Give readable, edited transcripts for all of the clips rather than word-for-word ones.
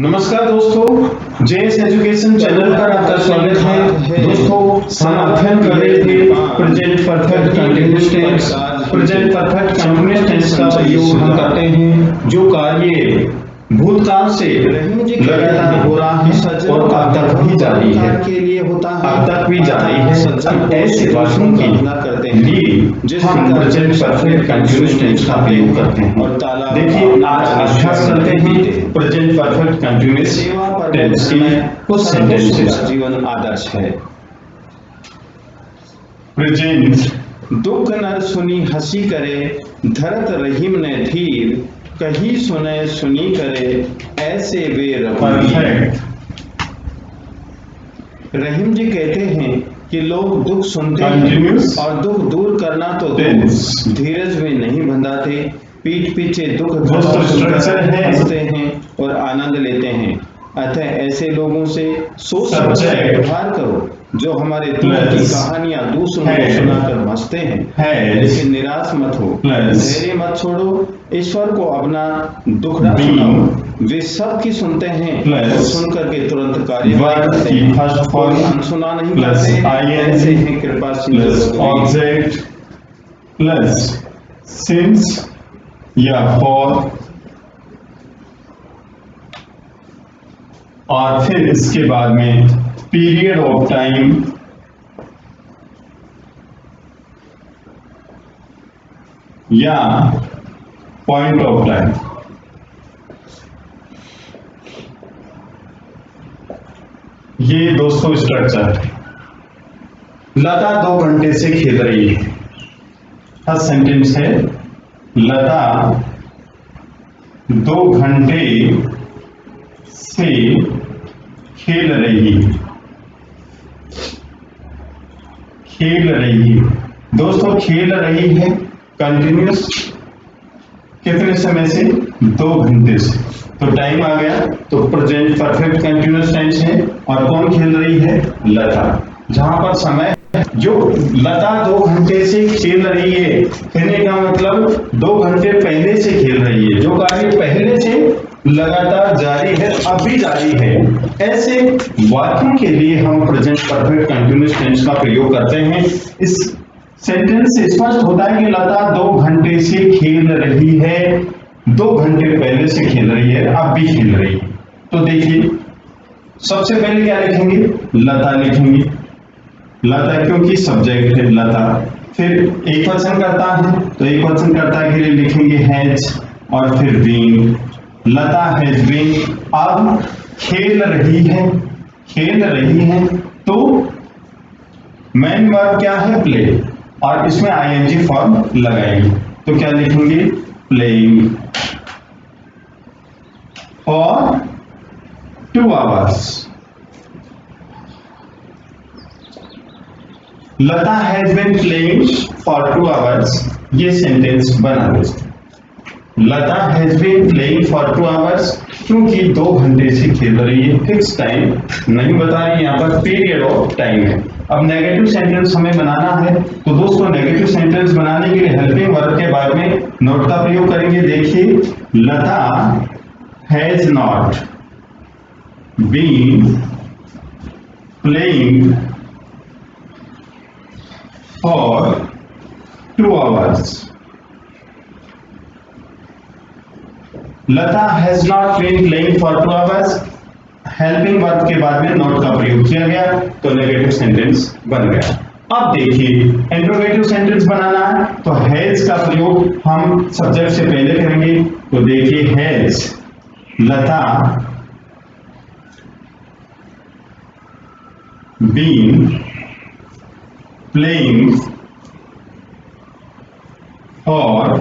नमस्कार दोस्तों, JS education channel पर आपका स्वागत है। दोस्तों, हम अध्ययन कर रहे थे present perfect continuous tense. Present perfect continuous tense का प्रयोग हम करते हैं जो कार्य भूतकाल से लगातार हो रहा है और अब तक भी जारी है, अब तक भी जारी है। ऐसे वाक्यों के लिए हम प्रेजेंट परफेक्ट कंटीन्यूअस टेंस का प्रयोग करते हैं। देखिए, आज अभ्यास करते हैं प्रेजेंट परफेक्ट कंटीन्यूअस टेंस के कुछ सेंटेंसेस। जीवन आदर्श है। प्रेजेंट दुख नर सुनी हंसी करे, धरत रहीम ने धीर, कही सुने सुनी करे, ऐसे वे परफेक्ट। रहीम जी कहते हैं कि लोग दुख सुनते Continuous हैं और दुख दूर करना तो tense। धीरज में नहीं बंधाते, पीठ पीछे दुख दोस्तों, स्ट्रक्चर है। हंसते हैं और आनंद लेते हैं। अतः ऐसे लोगों से सोच समझ कर Subject व्यवहार करो जो हमारे दुख Plus की कहानियां दूसरों को है। सुनाकर हंसते हैं। है। लेकिन निराश मत हो, Plus धैर्य मत छोड़ो, ईश्वर को अपना दुखड़ा Being सुनाओ। वे सब की सुनते हैं Plus और सुन करके तुरंत कार्य वर्ब करते की हैं। फर्स्ट फॉर्म कोई अनसुना नहीं प्लस करते। ऐसे ing हैं कृपा प्लस ऑब्जेक्ट प्लस सिंस या फॉर, और फिर इसके बाद में पीरियड ऑफ टाइम या पॉइंट ऑफ टाइम। ये दोस्तों स्ट्रक्चर है। लता 2 घंटे से खेल रही है। फर्स्ट सेंटेंस है लता 2 घंटे से खेल रही है। खेल रही है दोस्तों, खेल रही है कंटिन्यूअस कितने समय से? 2 घंटे से। तो टाइम आ गया, तो प्रेजेंट परफेक्ट कंटिन्यूअस टेंस है और कौन खेल रही है? लता। जहां पर समय जो लता 2 घंटे से खेल रही है, कहने का मतलब 2 घंटे पहले से खेल रही है। जो कार्य पहले से लगातार जारी है, अब भी जारी है। ऐसे वाक्यों के लिए हम प्रेजेंट परफेक्ट कंटीन्यूअस टेंस का प्रयोग करते हैं। इस सेंटेंस से स्पष्ट होता है कि लता 2 घंटे से खेल रही है, 2 घंटे पहले से खेल रही है, अब भी खेल रही है। तो देखिए, सबसे पहले क्या लिखेंगे? लता लिखेंगे। लता क्योंकि सब्जेक्ट है लता। फिर एक वचन करता है, तो एक वचन करता के लिए लिखेंगे हैज और फिर बीन। Lata has been. अब खेल रही है, खेल रही है, तो मेन वर्ब क्या है? प्ले, और इसमें आईएनजी फॉर्म लगाएंगे। तो क्या लिखेंगे? Playing for 2 hours. Lata has been playing for 2 hours. ये सेंटेंस बना दोस्तों। Lata has been playing for 2 hours, क्योंकि 2 घंटे से खेल रही है। फिक्स टाइम नहीं बता रही, यहाँ पर पीरियड ऑफ टाइम है। अब नेगेटिव सेंटेंस हमें बनाना है, तो दोस्तों नेगेटिव सेंटेंस बनाने के लिए हेल्पिंग वर्ब के बाद में नॉट का प्रयोग करेंगे। देखिए, Lata has not been playing for 2 hours. Lata has not been playing for 2 hours. Helping verb के बाद में नॉट का प्रयोग किया गया, तो नेगेटिव सेंटेंस बन गया। अब देखिए, इंट्रोगेटिव सेंटेंस बनाना है, तो हैज का प्रयोग हम सब्जेक्ट से पहले करेंगे। तो देखिए, has Lata been playing for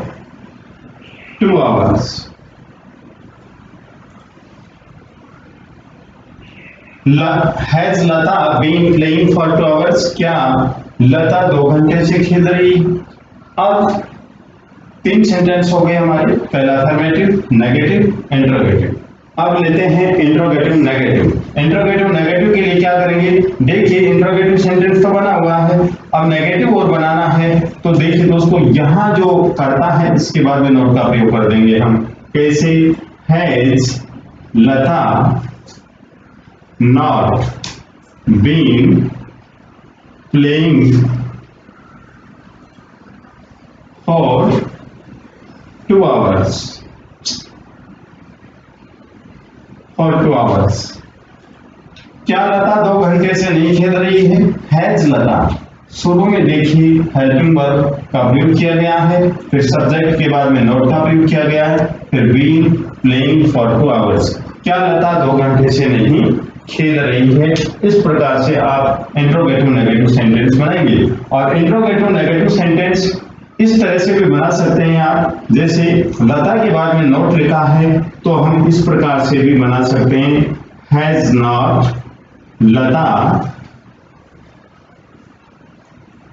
2 hours. Has Lata been playing for 2 hours. क्या लता 2 घंटे से खेल रही? अब 3 सेंटेंस हो गए हमारे। पहला अफर्मेटिव, नेगेटिव, इंट्रोगेटिव। अब लेते हैं इंट्रोगेटिव नेगेटिव। इंट्रोगेटिव नेगेटिव के लिए क्या करेंगे? देखिए, इंट्रोगेटिव सेंटेंस तो बना हुआ है, अब नेगेटिव और बनाना है। तो देखिए दोस्तों, यहां जो करता है इसके बाद में नोट का प्रयोग कर देंगे हम। कैसे? Has Lata not been playing for 2 hours. क्या लता 2 घंटे से नहीं खेल रही है? हैज लता। शुरू में देखिए हेल्पिंग वर्ब का प्रयोग किया गया है, फिर सब्जेक्ट के बाद में नोट का प्रयोग किया गया है, फिर बीन प्लेइंग फॉर 2 आवर्स। क्या लता 2 घंटे से नहीं खेल रही है? इस प्रकार से आप इंट्रोगेटिव नेगेटिव सेंटेंस बनाएंगे। और इंट्रोगेटिव नेगेटिव सेंटेंस इस तरह से भी बना सकते हैं आप, जैसे लता के बाद में नोट लिखा है तो हम इस प्रकार से भी बना सकते हैं, has not Lata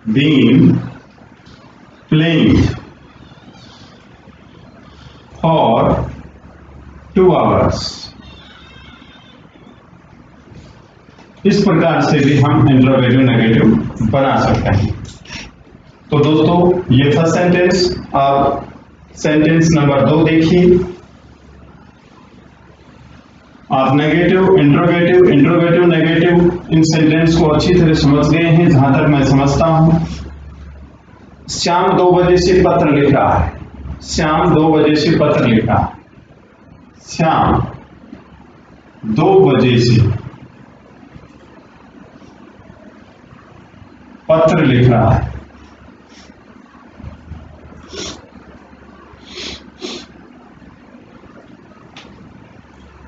been playing for 2 hours. इस प्रकार से भी हम इंट्रोगेटिव नेगेटिव बना सकते हैं। तो दोस्तों ये फर्स्ट सेंटेंस, आप सेंटेंस नंबर 2 देखिए। आप नेगेटिव इंट्रोगेटिव इंट्रोगेटिव नेगेटिव इन सेंटेंस को अच्छी तरह समझ गए हैं, जहां तक मैं समझता हूं। श्याम 2 बजे से पत्र लिख रहा है। श्याम 2 बजे से पत्र लिख रहा है। श्याम 2 बजे से पत्र लिख रहा है।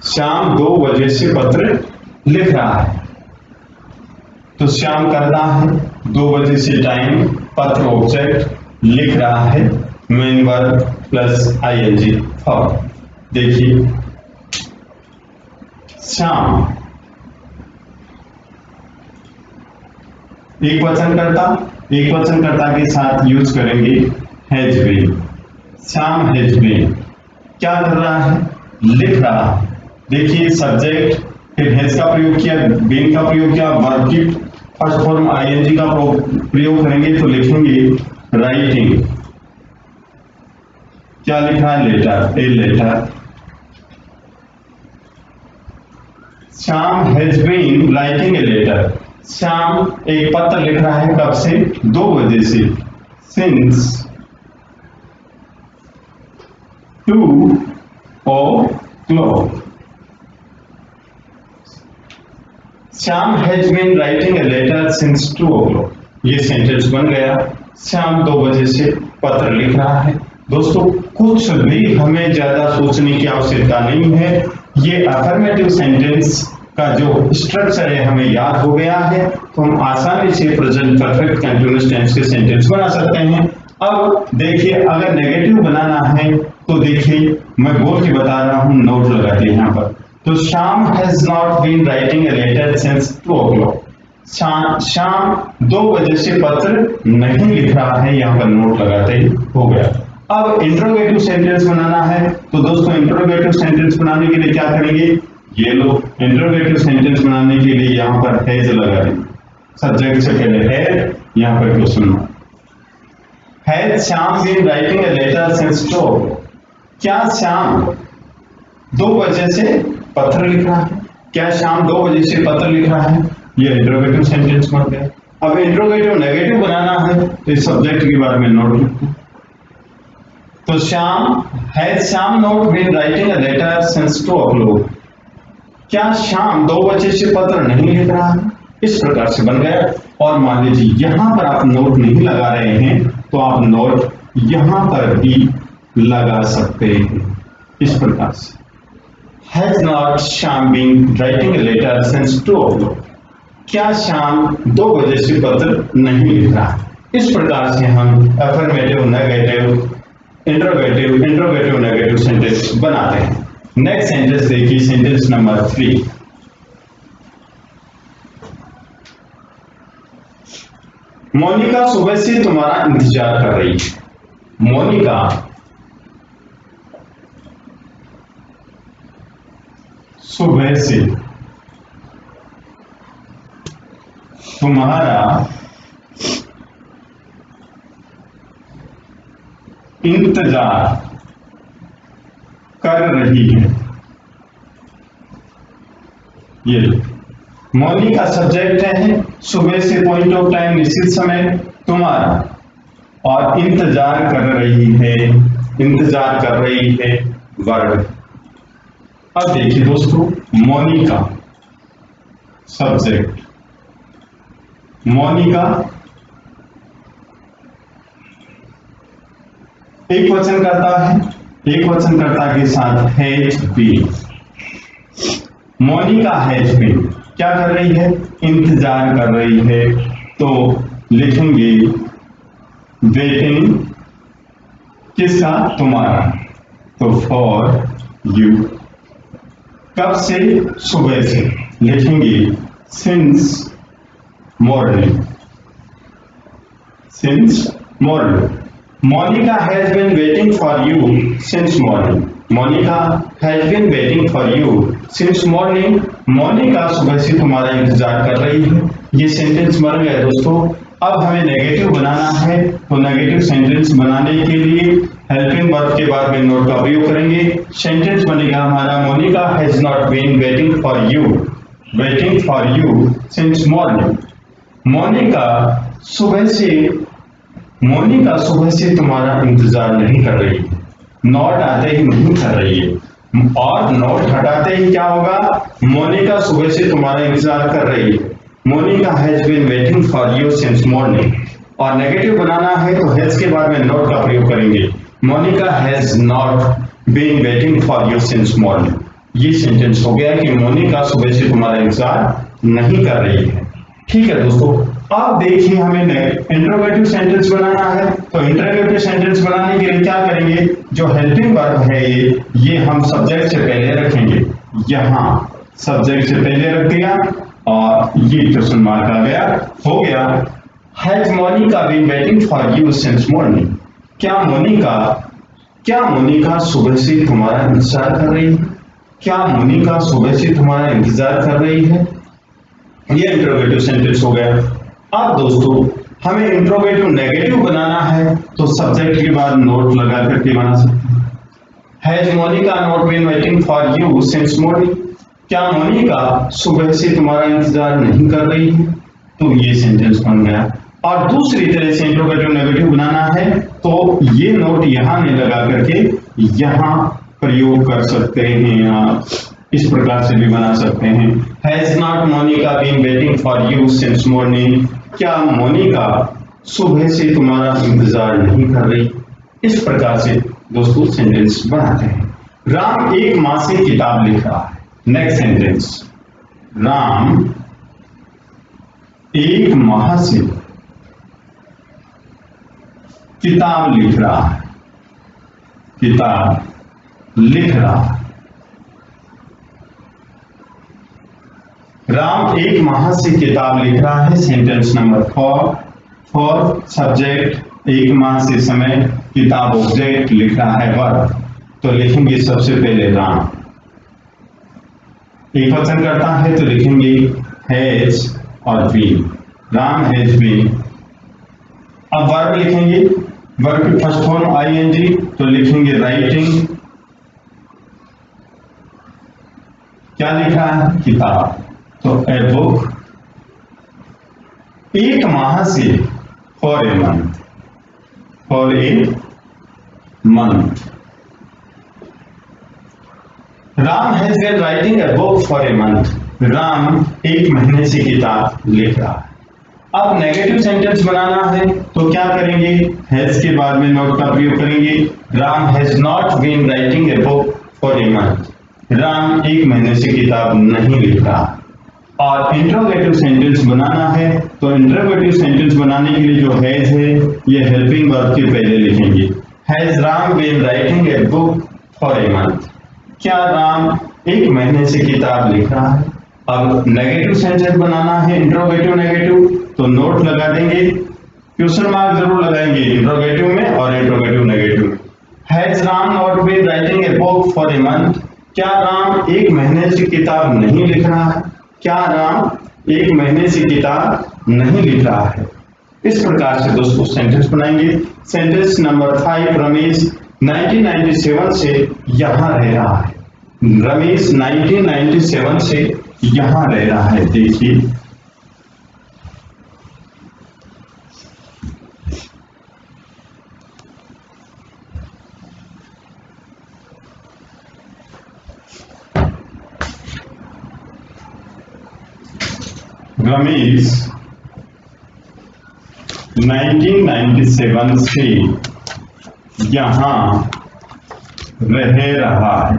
श्याम 2 बजे से पत्र लिख रहा है। तो श्याम करता है 2 बजे से टाइम, पत्र ऑब्जेक्ट, लिख रहा है main verb plus ING form. देखिए श्याम एक वचन कर्ता के साथ यूज करेंगे has been. Shyam has been क्या कर रहा है? लिख रहा है। देखिए सब्जेक्ट, फिर हैज का प्रयोग किया, बीन का प्रयोग किया, वर्ब की फर्स्ट फॉर्म आईएनजी का प्रयोग करेंगे तो लिखेंगे राइटिंग। क्या लिख रहा है? Letter, a letter. Shyam has been writing a letter. Shyam एक पत्र लिख रहा है। कब से? 2 बजे से। Since 2 o'clock। Shyam has been writing a letter since 2 o'clock। ये सेंटेंस बन गया। श्याम 2 बजे से पत्र लिख रहा है। दोस्तों कुछ भी हमें ज्यादा सोचने की आवश्यकता नहीं है। ये अफर्मेटिव सेंटेंस का जो स्ट्रक्चर है हमें याद हो गया है, तो हम आसानी से प्रेजेंट परफेक्ट कंटीन्यूअस टेंस के सेंटेंस बना सकते हैं। अब देखिए अगर नेगेटिव बनाना है तो देखिए मैं बोल के बता रहा हूं, नोट लगा दिए यहां पर। तो Shyam has not been writing a letter since 2 o'clock। Shyam 2 बजे से पत्र नहीं लिख रहा है, यहां पर नोट लगाते ही हो गया। अब इंट्रोगेटिव सेंटेंस बनाना है तो दोस्तों इंट्रोगेटिव सेंटेंस बनाने के लिए क्या करेंगे? ये लोग इंट्रोगेटिव सेंटेंस बनाने के लिए यहां पर हैज लगा देंगे। सब्जेक्ट से पहले है, यहां पर question mark. Has Shyam been writing a letter since 2 o'clock। क्या श्याम 2 बजे से पत्र लिख रहा है? क्या श्याम 2 बजे से पत्र लिख रहा है? ये इंट्रोगेटिव सेंटेंस बन गया। अब इंट्रोगेटिव नेगेटिव बनाना है तो इस सब्जेक्ट के बारे में नोट लिखते हैं। तो Shyam has Shyam not been writing a letter since 2 o'clock। क्या श्याम 2 बजे से पत्र नहीं लिख रहा है? इस प्रकार से बन गया। और मान लीजिए यहां पर आप नोट नहीं लगा रहे हैं तो आप नोट यहां पर भी लगा सकते हैं इस प्रकार से। Has not Shyam been writing a letter since 2 o'clock। क्या श्याम 2 बजे से पत्र नहीं लिख रहा है? इस प्रकार से हम affirmative negative interrogative negative sentence बनाते हैं। नेक्स्ट सेंटेंस देखिए, सेंटेंस नंबर 3। मोनिका सुबह से तुम्हारा इंतजार कर रही है। मोनिका सुबह से तुम्हारा इंतजार कर रही है। ये मौनी का सब्जेक्ट है, सुबह से पॉइंट ऑफ टाइम निश्चित समय तुम्हारा, और इंतजार कर रही है वर्ब। अब देखिए दोस्तों, मौनी का सब्जेक्ट, मौनी का एक वचन करता है, एक वचन कर्ता के साथ has been. Monika has been क्या कर रही है? इंतजार कर रही है। तो लिखेंगे वेटिंग किसका? तुम्हारा। तो फॉर यू। कब से? सुबह से। लिखेंगे since morning, since morning. Monica has been waiting for you since morning. Monica has been waiting for you since morning. Monica सुबह से तुम्हारा इंतजार कर रही है। ये सेंटेंस बन गया दोस्तों। अब हमें नेगेटिव बनाना है, तो नेगेटिव सेंटेंस बनाने के लिए हेल्पिंग वर्ब के बाद में नोट का प्रयोग करेंगे। सेंटेंस बनेगा हमारा Monica has not been waiting for you since morning. Monika सुबह से तुम्हारा इंतजार नहीं कर रही है। नॉट आते ही नहीं कर रही है, और नॉट हटाते ही क्या होगा? मोनिका सुबह से तुम्हारा इंतजार कर रही है। Monika has been waiting for you since morning. और नेगेटिव बनाना है तो हैज के बाद में नॉट का प्रयोग करेंगे। Monika has not been waiting for you since morning. ये सेंटेंस हो गया कि मोनिका सुबह से तुम्हारा इंतजार नहीं कर रही है। ठीक है दोस्तों, अब देखिए हमें इंट्रोगेटिव सेंटेंस बनाना है। तो इंट्रोगेटिव सेंटेंस बनाने के लिए क्या करेंगे? जो हेल्पिंग वर्ब है ये हम सब्जेक्ट से पहले रखेंगे। यहाँ सब्जेक्ट से पहले रख दिया और ये क्वेश्चन मार्क आ गया, हो गया। Has Monika been waiting for you since morning. क्या मोनिका सुबह से तुम्हारा इंतजार कर रही है? क्या मोनिका सुबह से तुम्हारा इंतजार कर रही है? ये इंट्रोगेटिव सेंटेंस हो गया। अब दोस्तों हमें इंट्रोगेटिव नेगेटिव बनाना है, तो सब्जेक्ट के बाद नोट लगा करके बना सकते हैं। Has Monika not been waiting for you since morning. क्या मोनिका सुबह से तुम्हारा इंतजार नहीं कर रही है? तो ये सेंटेंस बन गया। और दूसरी तरह से इंट्रोगेटिव नेगेटिव बनाना है, तो ये नोट यहां नहीं लगा करके यहां प्रयोग कर सकते हैं। आप इस प्रकार से भी बना सकते हैं। Has not Monika been waiting for you since morning. क्या मोनिका सुबह से तुम्हारा इंतजार नहीं कर रही? इस प्रकार से दोस्तों सेंटेंस बनाते हैं। राम एक माह से किताब लिख रहा है। नेक्स्ट सेंटेंस, राम एक माह से किताब लिख रहा है, किताब लिख रहा है। राम एक माह से किताब लिख रहा है। Sentence number 4। फॉर सब्जेक्ट एक माह से समय, किताब ऑब्जेक्ट, लिख रहा है वर्ब। तो लिखेंगे सबसे पहले राम। एक वचन करता है तो लिखेंगे हैज और बीन। Ram has been. अब वर्ब लिखेंगे, वर्ब की फर्स्ट फॉर्म आईएनजी, तो लिखेंगे राइटिंग। क्या लिख रहा है? किताब। तो ए बुक। एक माह से for a month, for a month. Ram has been writing a book for a month. Ram एक महीने से किताब लिख रहा है। अब नेगेटिव सेंटेंस बनाना है तो क्या करेंगे? हैज के बाद में नॉट का प्रयोग करेंगे। Ram has not been writing a book for a month. Ram एक महीने से किताब नहीं लिख रहा। और इंट्रोगेटिव सेंटेंस बनाना है, तो इंट्रोगेटिव सेंटेंस बनाने के लिए जो हैज है ये हेल्पिंग वर्ब के पहले लिखेंगे। Has Ram been writing a book for a month. क्या राम एक महीने से किताब लिख रहा है? अब नेगेटिव सेंटेंस बनाना है, इंट्रोगेटिव नेगेटिव, तो नोट लगा देंगे, क्वेश्चन मार्क जरूर लगाएंगे इंट्रोगेटिव में और इंट्रोगेटिव नेगेटिव में। Has Ram not been writing a book for a month. क्या राम एक महीने से किताब नहीं लिख रहा है? क्या राम एक महीने से किताब नहीं लिख रहा है? इस प्रकार से दोस्तों सेंटेंस बनाएंगे। सेंटेंस नंबर 5, रमेश 1997 से यहां रह रहा है। रमेश 1997 से यहां रह रहा है। देखिए रमेश 1997 से यहां रह रहा है।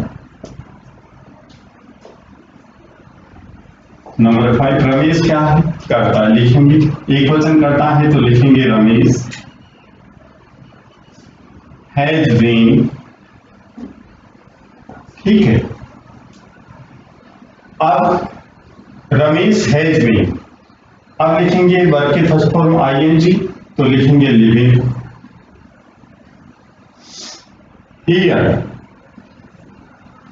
नंबर 5, रमेश क्या है? कर्ता। लिखेंगे एक वचन करता है तो लिखेंगे रमेश हैज बीन। ठीक है, अब रमेश हैज बीन, अब लिखेंगे वर्ब के फर्स्ट फॉर्म आईएनजी तो लिखेंगे लिविंग हियर।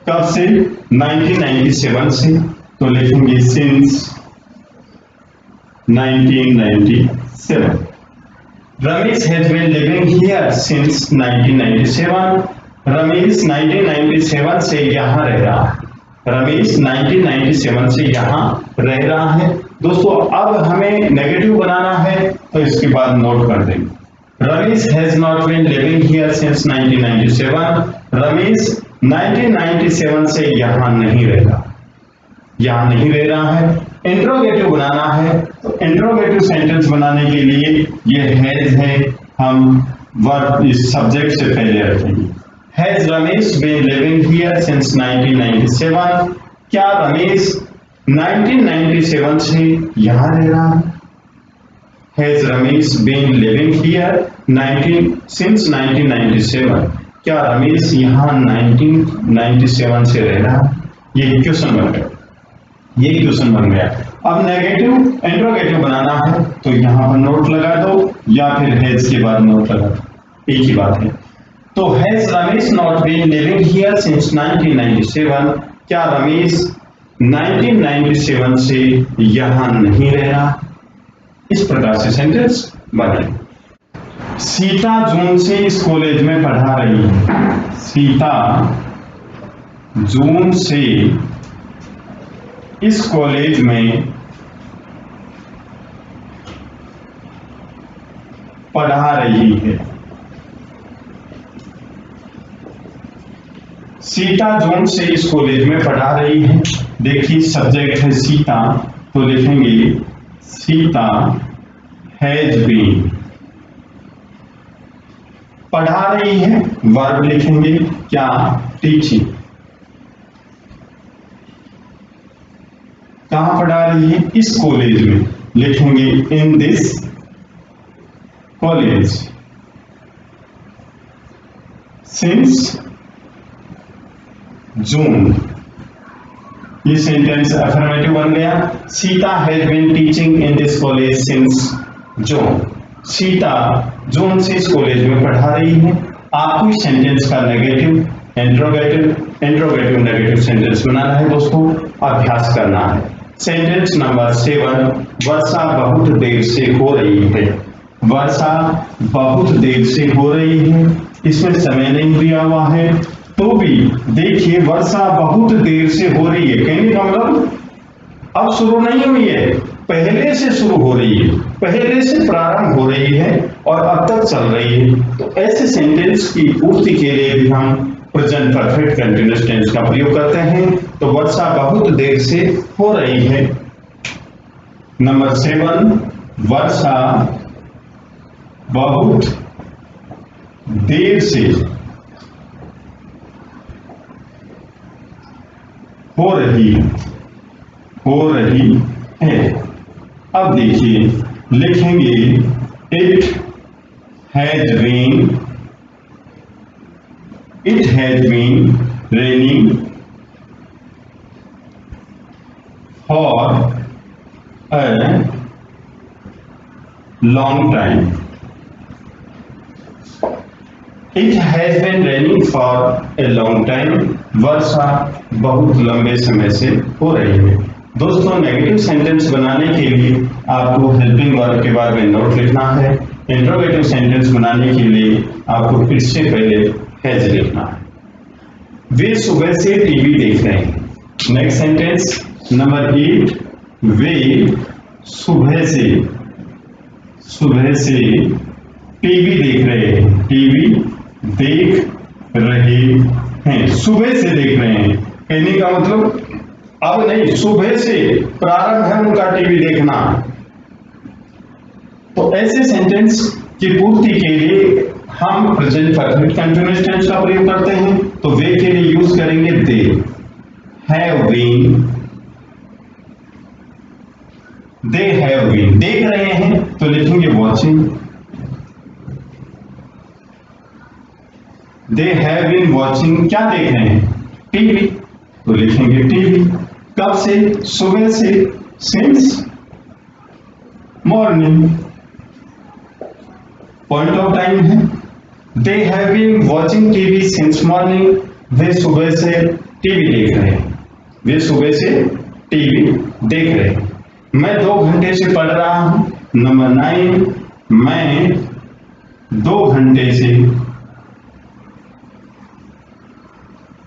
कब से? 1997 से तो लिखेंगे since 1997। Ramesh has been living here since 1997। Ramesh 1997 से यहां रह रहा है। रमेश 1997 से यहां रह रहा है। दोस्तों अब हमें नेगेटिव बनाना है तो इसके बाद नोट कर देंगे। Ramesh has not been living here since 1997। Ramesh 1997 से यहां नहीं रह रहा, यहां नहीं रह रहा है। इंट्रोगेटिव बनाना है तो इंट्रोगेटिव सेंटेंस बनाने के लिए ये हैज है, हम वर्ब इस सब्जेक्ट से पहले रखेंगे। Has Ramesh been living here since 1997? क्या रमेश 1997 से यहां रह रहा है? Has Ramesh been living here since 1997? क्या रमेश यहां 1997 से रह रहा है? ये क्वेश्चन बन गया, ये क्वेश्चन बन गया। अब नेगेटिव इंट्रोगेटिव बनाना है तो यहां पर नोट लगा दो या फिर हैज के बाद नोट लगा दो, एक ही बात है। तो has Ramesh not been living here since 1997? क्या रमेश 1997 से यहां नहीं रह रहा? इस प्रकार से सेंटेंस बने। सीता जून से इस कॉलेज में पढ़ा रही है। सीता जून से इस कॉलेज में पढ़ा रही है। सीता जून से इस कॉलेज में पढ़ा रही है। देखिए सब्जेक्ट है सीता तो लिखेंगे सीता हैज बीन। पढ़ा रही है, वर्ब लिखेंगे क्या? टीचिंग। कहां पढ़ा रही है? इस कॉलेज में, लिखेंगे in this college since June. ये सेंटेंस अफर्मेटिव बन गया। Sita has been teaching in this college since June. Sita जून से इस कॉलेज में पढ़ा रही है। आपको इस सेंटेंस का नेगेटिव इंट्रोगेटिव नेगेटिव सेंटेंस बनाना है दोस्तों, अभ्यास करना है। सेंटेंस नंबर 7, वर्षा बहुत देर से हो रही है। वर्षा बहुत देर से हो रही है, इसमें समय नहीं दिया हुआ है तो भी देखिए वर्षा बहुत देर से हो रही है, कहने का मतलब अब शुरू नहीं हुई है, पहले से शुरू हो रही है, पहले से प्रारंभ हो रही है और अब तक चल रही है। तो ऐसे सेंटेंस की पूर्ति के लिए भी हम प्रेजेंट परफेक्ट कंटीन्यूअस टेंस का प्रयोग करते हैं। तो वर्षा बहुत देर से हो रही है। नंबर 7, वर्षा बहुत देर से हो रही है। अब देखिए लिखेंगे it has been raining for a long time. It has been raining for a long time. वर्षा बहुत लंबे समय से हो रही है। दोस्तों नेगेटिव सेंटेंस बनाने के लिए आपको हेल्पिंग वर्ब के बारे में नोट लिखना है। इंट्रोगेटिव सेंटेंस बनाने के लिए आपको इससे पहले हैज लिखना है। वे सुबह से टीवी देख रहे हैं। नेक्स्ट सेंटेंस, नंबर 8, वे सुबह से टीवी देख रहे हैं। टीवी देख रहे हैं, सुबह से देख रहे हैं। कहने का मतलब अब नहीं, सुबह से प्रारंभ है उनका टीवी देखना। तो ऐसे सेंटेंस की पूर्ति के लिए हम प्रेजेंट परफेक्ट कंटीन्यूअस टेंस का प्रयोग करते हैं। तो वे के लिए यूज करेंगे they have been. They have been, देख रहे हैं तो लिखेंगे watching. They have been watching, क्या देख रहे हैं? टीवी, तो लिखेंगे टीवी। कब से? सुबह से, since morning. Point of time है, they have been watching TV since morning. वे सुबह से टीवी देख रहे हैं। वे सुबह से टीवी देख रहे हैं। मैं 2 घंटे से पढ़ रहा हूं। नंबर 9, मैं 2 घंटे से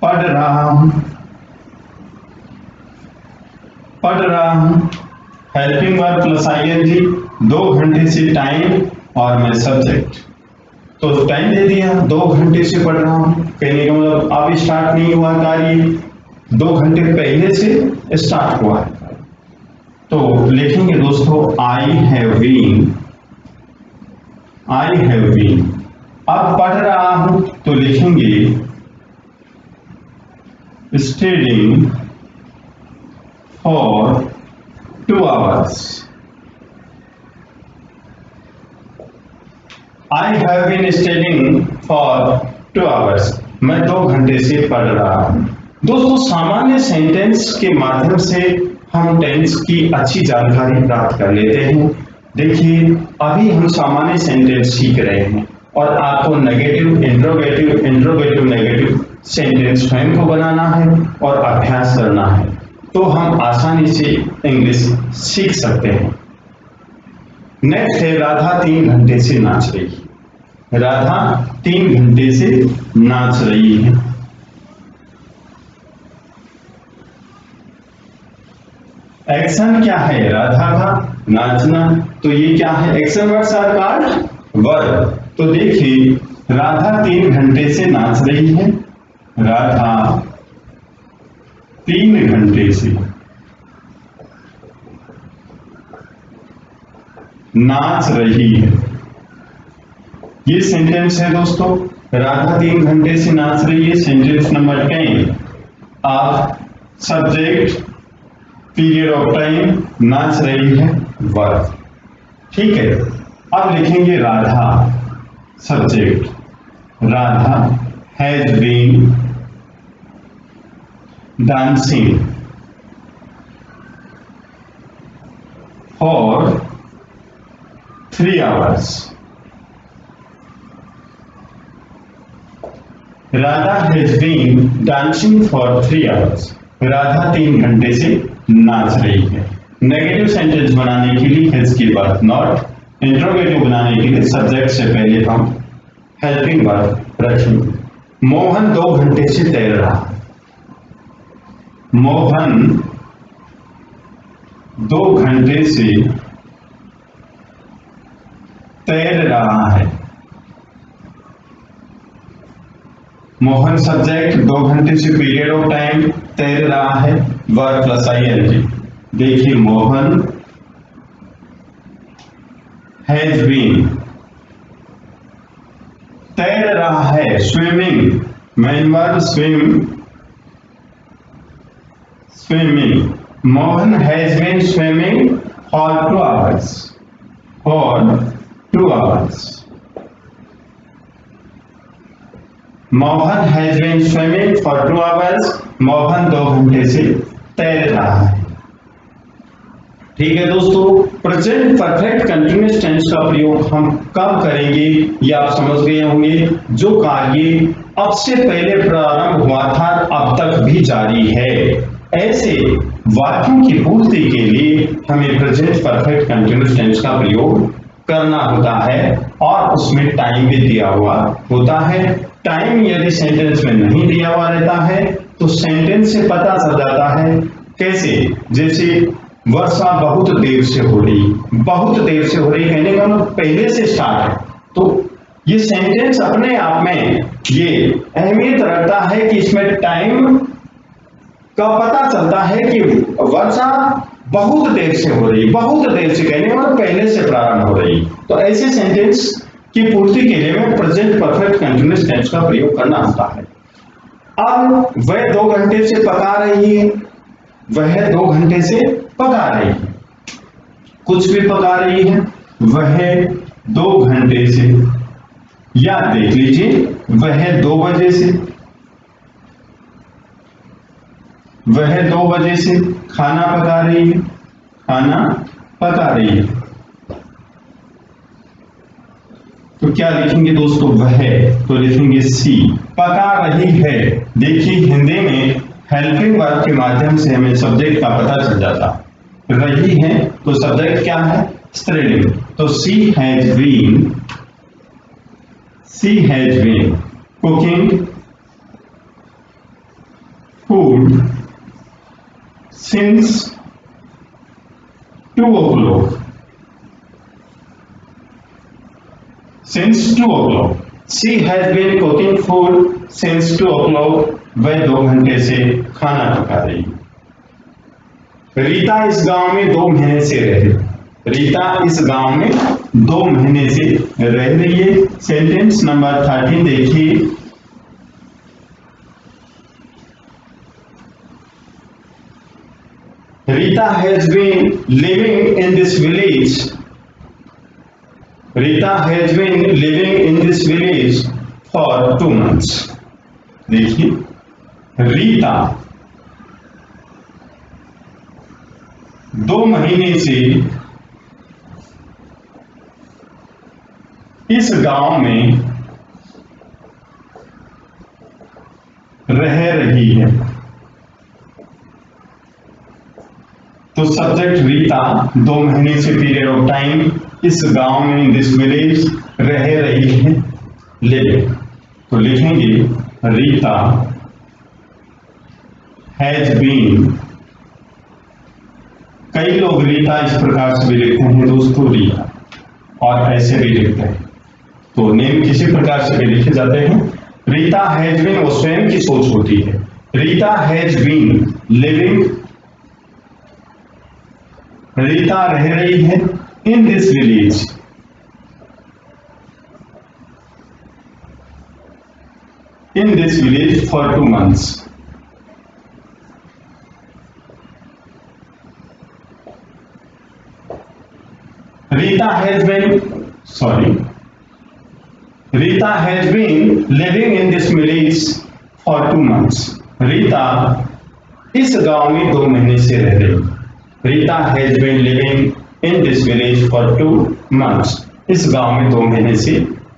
पढ़ रहा हूं। हेल्पिंग वर्ब प्लस आईएनजी, 2 घंटे से टाइम और मैं सब्जेक्ट। तो टाइम दे दिया, 2 घंटे से पढ़ रहा हूं। कहने का मतलब अब स्टार्ट नहीं हुआ कार्य, 2 घंटे पहले से स्टार्ट हुआ है। तो लिखेंगे दोस्तों आई हैव बीन। अब पढ़ रहा हूं तो लिखेंगे studying for 2 hours। I have been studying for 2 hours। मैं 2 घंटे से पढ़ रहा हूं। दोस्तों, सामान्य सेंटेंस के माध्यम से हम टेंस की अच्छी जानकारी प्राप्त कर लेते हैं। देखिए, अभी हम सामान्य सेंटेंस सीख रहे हैं और आपको नेगेटिव, इंट्रोगेटिव, नेगेटिव सेंटेंस स्वयं को बनाना है और अभ्यास करना है, तो हम आसानी से इंग्लिश सीख सकते हैं। नेक्स्ट है, राधा 3 घंटे से नाच रही है। राधा 3 घंटे से नाच रही है। एक्शन क्या है? राधा का नाचना। तो ये क्या है? Action words are called verb. तो देखिए, राधा 3 घंटे से नाच रही है। राधा 3 घंटे से नाच रही है। ये सेंटेंस है दोस्तों, राधा 3 घंटे से नाच रही है। सेंटेंस नंबर 10, आप सब्जेक्ट, पीरियड ऑफ टाइम, नाच रही है, वर्ब। ठीक है, अब लिखेंगे Radha, subject, Radha has been dancing for 3 hours। Radha has been dancing for 3 hours। Radha 3 घंटे से नाच रही है। नेगेटिव सेंटेंस बनाने के लिए हैज के बाद नॉट, इंट्रोगेटिव बनाने के लिए सब्जेक्ट से पहले हम हेल्पिंग वर्ब रखेंगे। मोहन 2 घंटे से तैर रहा है। मोहन 2 घंटे से तैर रहा है। मोहन सब्जेक्ट, 2 घंटे से पीरियड ऑफ टाइम, तैर रहा है, वर्ब प्लस आईएनजी। देखिए, मोहन हैज बीन, तैर रहा है, swimming, main verb swimming. Mohan has been swimming for 2 hours। Mohan has been swimming for 2 hours। Mohan 2 घंटे से तैर रहा है। ठीक है दोस्तों, प्रेजेंट परफेक्ट कंटीन्यूअस टेंस का प्रयोग हम कब करेंगे ये आप समझ गए होंगे। जो कार्य अब से पहले प्रारंभ हुआ था अब तक भी जारी है, ऐसे वाक्यों की पूर्ति के लिए हमें प्रेजेंट परफेक्ट कंटीन्यूअस टेंस का प्रयोग करना होता है और उसमें टाइम भी दिया हुआ होता है। टाइम यदि सेंटेंस में नहीं दिया हुआ रहता है तो सेंटेंस से पता चल जाता है कैसे? जैसे वर्षा बहुत देर से हो रही, बहुत देर से हो रही कहने का मतलब पहले से स्टार्ट है। तो ये सेंटेंस अपने आप में ये अहमियत रखता है कि इसमें टाइम का पता चलता है कि वर्षा बहुत देर से हो रही, बहुत देर से कहने का मतलब पहले से प्रारंभ हो रही। तो ऐसे सेंटेंस की पूर्ति के लिए में प्रेजेंट परफेक्ट कंटीन्यूअस टेंस का प्रयोग करना होता है। अब वह 2 घंटे से पका रही है, वह 2 घंटे से पका रही है, कुछ भी पका रही है, वह 2 घंटे से, या देख लीजिए वह 2 बजे से, वह 2 बजे से खाना पका रही है, खाना पका रही है। तो क्या लिखेंगे दोस्तों? वह, तो लिखेंगे सी। पका रही है, देखिए हिंदी में हेल्पिंग वर्ब के माध्यम से हमें सब्जेक्ट का पता चल जाता। रही है तो सब्जेक्ट क्या है? स्त्रीलिंग। तो she has been cooking food since 2 o'clock. Since 2 o'clock. She has been cooking food since 2 o'clock. वह 2 घंटे से खाना पका रही है। रीता इस गांव में 2 महीने से रहे। रीता इस गांव में 2 महीने से रह रही है। सेंटेंस नंबर 13 देखिए। Rita has been living in this village. Rita has been living in this village for 2 months. देखिए, रीता 2 महीने से इस गांव में रह रही है। तो सब्जेक्ट रीता 2 महीने से पीरियड ऑफ टाइम इस गांव में, इन दिस विलेज, रह रही है, लिविंग। तो लिखेंगे रीता हैज बीन। कई लोग रीता इस प्रकार से भी लिखते हैं दोस्तों, रीता, और ऐसे भी लिखते हैं। तो नेम किसी प्रकार से भी लिखे जाते हैं। रीता हैज बीन वो स्वयं की सोच होती है। Rita has been living, Rita रह रही है in this village, in this village for 2 months. Rita has been living in this village for 2 months. Rita इस गांव में 2 महीने से रह रही है। Rita has been living in this village for 2 months. इस गांव में 2 महीने से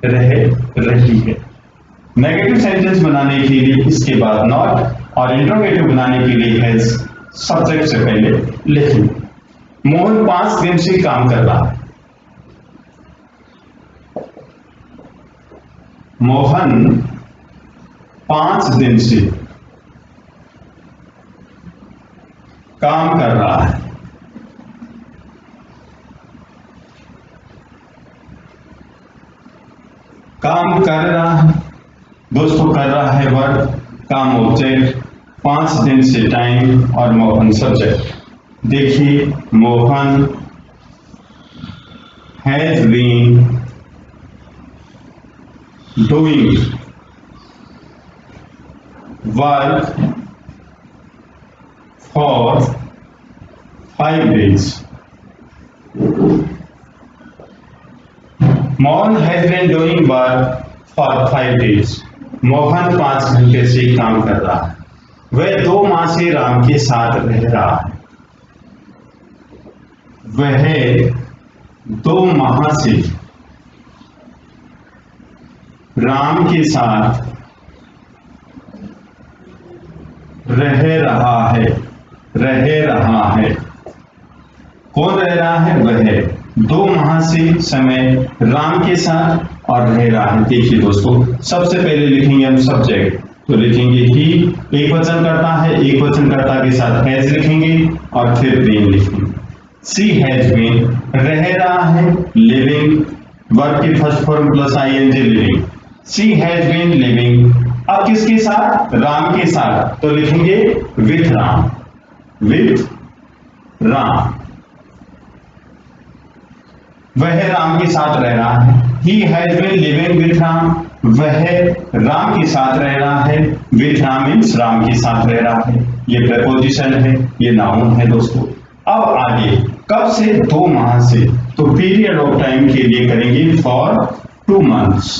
रह रही है। नेगेटिव सेंटेंस बनाने के लिए इसके बाद नॉट और इंट्रोगेटिव बनाने के लिए हैज सब्जेक्ट से पहले लिखेंगे। मोहन 5 दिन से काम कर रहा है। मोहन 5 दिन से काम कर रहा है। काम कर रहा है दोस्तों, कर रहा है वर्ब, काम ऑब्जेक्ट, 5 दिन से टाइम और मोहन सब्जेक्ट। देखिए Mohan has been doing work for 5 days. Mohan has been doing work for 5 days. Mohan 5 घंटे से काम कर रहा है। वह 2 माह से राम के साथ रह रहा है। वह 2 माह से राम के साथ रह रहा है। रह रहा है, कौन रह रहा है? वह 2 माह से समय राम के साथ और रह रहा है। देखिए दोस्तों, सबसे पहले लिखेंगे हम सब्जेक्ट, तो लिखेंगे ही, एक वचन करता है, एक वचन करता के साथ हैज लिखेंगे और फिर बीन लिखेंगे। सी हैज बीन, रह रहा है, लिविंग, वर्ब की first form plus ING, living. She has been living, अब किसके साथ? राम के साथ, तो लिखेंगे विथ राम, विथ राम, वह राम के साथ रह रहा है। He has been living with Ram, वह राम के साथ रह रहा है। विथ राम मीन्स राम के साथ रह रहा है, ये प्रपोजिशन है, ये नाउन है दोस्तों। अब आगे कब से? 2 माह से, तो पीरियड ऑफ टाइम के लिए करेंगे फॉर 2 months,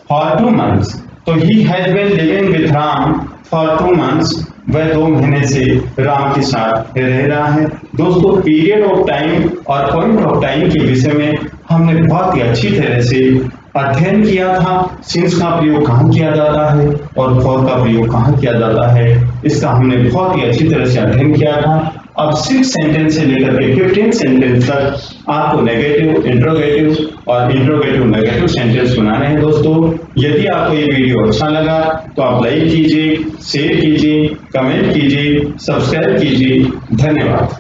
फॉर 2 months। तो he has been living with Ram for 2 months, वह 2 महीने से राम के साथ रह रहा है। दोस्तों पीरियड ऑफ टाइम और पॉइंट ऑफ टाइम के विषय में हमने बहुत ही अच्छी तरह से अध्ययन किया था। सिंस का प्रयोग कहाँ किया जाता है और फॉर का प्रयोग कहाँ किया जाता है, इसका हमने बहुत ही अच्छी तरह से अध्ययन किया था। अब 6 सेंटेंस से लेकर के 15 सेंटेंस तक आपको नेगेटिव, इंट्रोगेटिव और इंट्रोगेटिव नेगेटिव सेंटेंस बनाने हैं दोस्तों। यदि आपको ये वीडियो अच्छा लगा तो आप लाइक कीजिए, शेयर कीजिए, कमेंट कीजिए, सब्सक्राइब कीजिए। धन्यवाद।